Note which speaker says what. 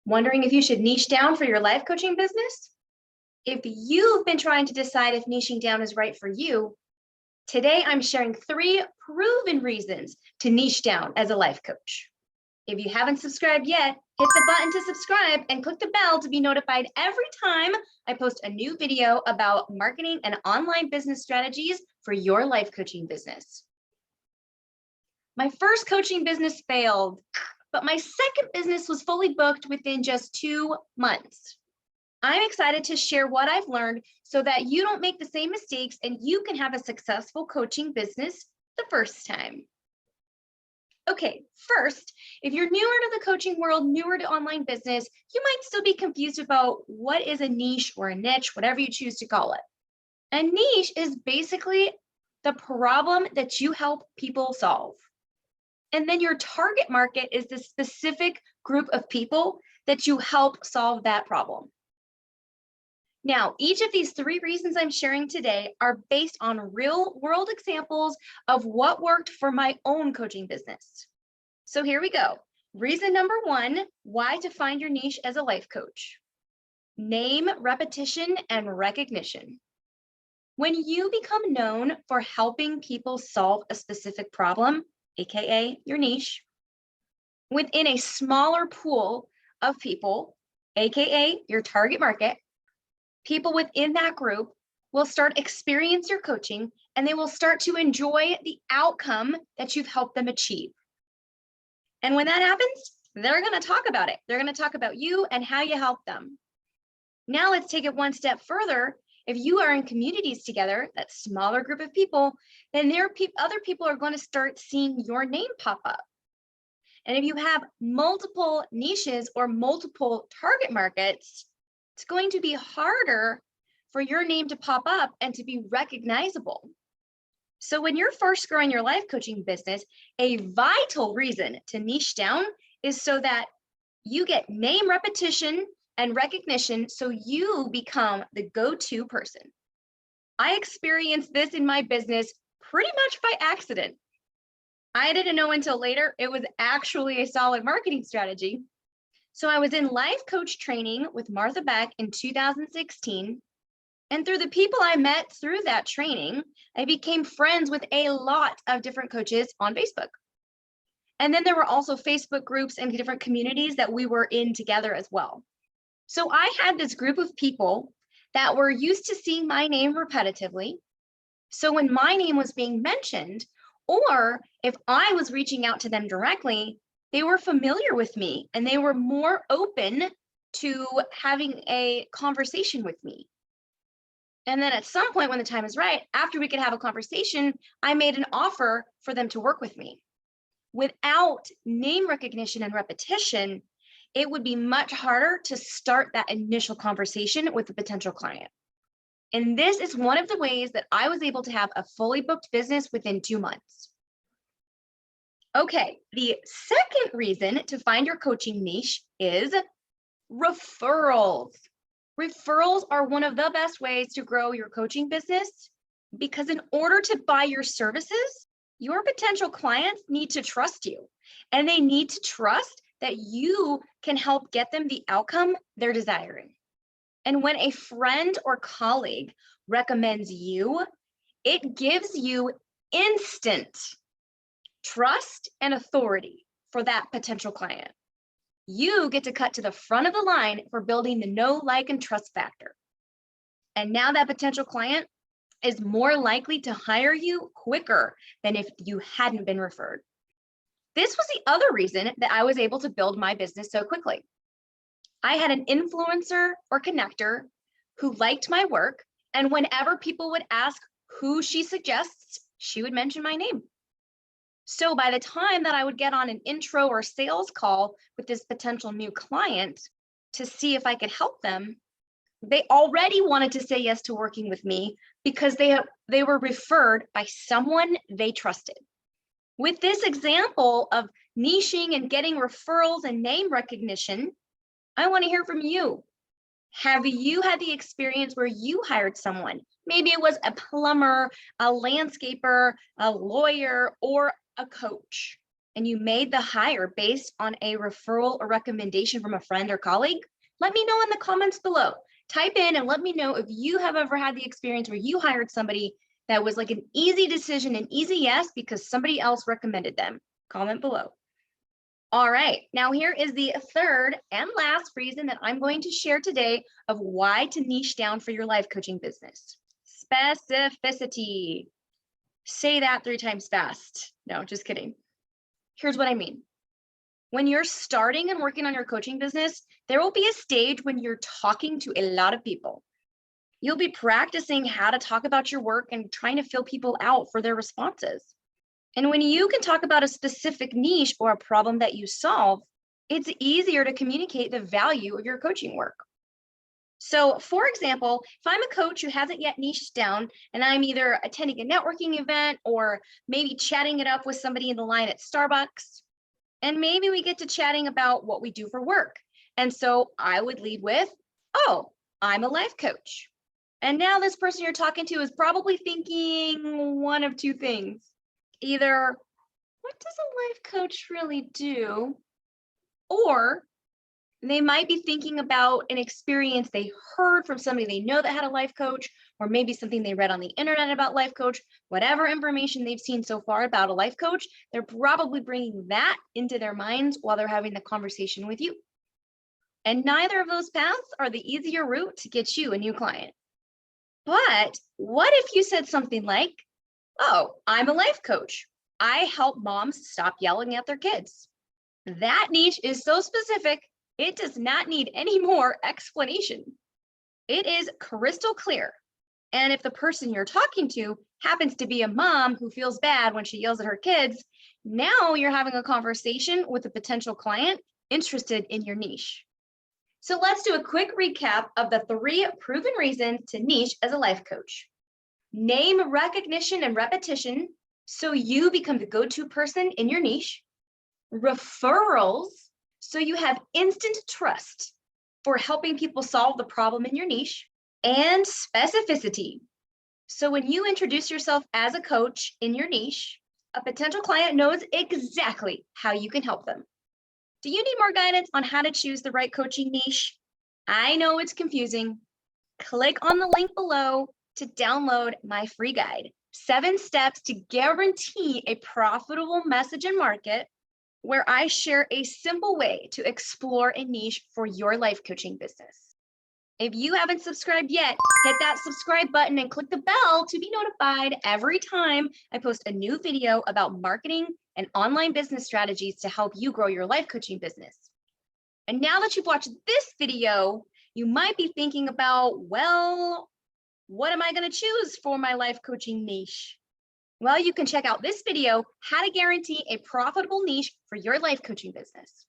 Speaker 1: Wondering if you should niche down for your life coaching business? If you've been trying to decide if niching down is right for you, today I'm sharing 3 proven reasons to niche down as a life coach. If you haven't subscribed yet, hit the button to subscribe and click the bell to be notified every time I post a new video about marketing and online business strategies for your life coaching business. My first coaching business failed, but my second business was fully booked within just 2 months. I'm excited to share what I've learned so that you don't make the same mistakes and you can have a successful coaching business the first time. Okay, first, if you're newer to the coaching world, newer to online business, you might still be confused about what is a niche or a niche, whatever you choose to call it. A niche is basically the problem that you help people solve. And then your target market is the specific group of people that you help solve that problem. Now, each of these 3 reasons I'm sharing today are based on real world examples of what worked for my own coaching business. So here we go. Reason number 1, why to find your niche as a life coach. Name, repetition, and recognition. When you become known for helping people solve a specific problem, AKA your niche, within a smaller pool of people, AKA your target market, people within that group will start experience your coaching and they will start to enjoy the outcome that you've helped them achieve. And when that happens, they're going to talk about it. They're going to talk about you and how you help them. Now let's take it one step further. If you are in communities together, that smaller group of people, then other people are going to start seeing your name pop up. And if you have multiple niches or multiple target markets, it's going to be harder for your name to pop up and to be recognizable. So when you're first growing your life coaching business, a vital reason to niche down is so that you get name repetition and recognition so you become the go-to person. I experienced this in my business pretty much by accident. I didn't know until later it was actually a solid marketing strategy. So I was in life coach training with Martha Beck in 2016. And through the people I met through that training, I became friends with a lot of different coaches on Facebook. And then there were also Facebook groups and different communities that we were in together as well. So I had this group of people that were used to seeing my name repetitively. So when my name was being mentioned, or if I was reaching out to them directly, they were familiar with me and they were more open to having a conversation with me. And then at some point when the time is right, after we could have a conversation, I made an offer for them to work with me. Without name recognition and repetition, it would be much harder to start that initial conversation with a potential client. And this is one of the ways that I was able to have a fully booked business within 2 months. Okay, the second reason to find your coaching niche is referrals. Referrals are one of the best ways to grow your coaching business because in order to buy your services, your potential clients need to trust you and they need to trust that you can help get them the outcome they're desiring. And when a friend or colleague recommends you, it gives you instant trust and authority for that potential client. You get to cut to the front of the line for building the know, like, and trust factor. And now that potential client is more likely to hire you quicker than if you hadn't been referred. This was the other reason that I was able to build my business so quickly. I had an influencer or connector who liked my work, and whenever people would ask who she suggests, she would mention my name. So by the time that I would get on an intro or sales call with this potential new client to see if I could help them, they already wanted to say yes to working with me because they were referred by someone they trusted. With this example of niching and getting referrals and name recognition, I want to hear from you. Have you had the experience where you hired someone? Maybe it was a plumber, a landscaper, a lawyer, or a coach. and you made the hire based on a referral or recommendation from a friend or colleague, let me know in the comments below. Type in and let me know if you have ever had the experience where you hired somebody that was like an easy decision, an easy yes, because somebody else recommended them. Comment below. All right, now here is the third and last reason that I'm going to share today of why to niche down for your life coaching business. Specificity. Say that 3 times fast. No, just kidding. Here's what I mean. When you're starting and working on your coaching business, there will be a stage when you're talking to a lot of people. You'll be practicing how to talk about your work and trying to fill people out for their responses. And when you can talk about a specific niche or a problem that you solve, it's easier to communicate the value of your coaching work. So for example, if I'm a coach who hasn't yet niched down and I'm either attending a networking event or maybe chatting it up with somebody in the line at Starbucks, and maybe we get to chatting about what we do for work. And so I would lead with, oh, I'm a life coach. And now this person you're talking to is probably thinking one of 2 things. Either, what does a life coach really do? Or they might be thinking about an experience they heard from somebody they know that had a life coach, or maybe something they read on the internet about life coach. Whatever information they've seen so far about a life coach, they're probably bringing that into their minds while they're having the conversation with you. And neither of those paths are the easier route to get you a new client. But what if you said something like, oh, I'm a life coach. I help moms stop yelling at their kids. That niche is so specific, it does not need any more explanation. It is crystal clear. And if the person you're talking to happens to be a mom who feels bad when she yells at her kids, now you're having a conversation with a potential client interested in your niche. So let's do a quick recap of the 3 proven reasons to niche as a life coach. Name recognition and repetition, so you become the go-to person in your niche. Referrals, so you have instant trust for helping people solve the problem in your niche. And specificity, so when you introduce yourself as a coach in your niche, a potential client knows exactly how you can help them. Do you need more guidance on how to choose the right coaching niche? I know it's confusing. Click on the link below to download my free guide, 7 steps to guarantee a profitable message and market, where I share a simple way to explore a niche for your life coaching business. If you haven't subscribed yet, hit that subscribe button and click the bell to be notified every time I post a new video about marketing and online business strategies to help you grow your life coaching business. And now that you've watched this video, you might be thinking about, well, what am I going to choose for my life coaching niche? Well, you can check out this video, how to guarantee a profitable niche for your life coaching business.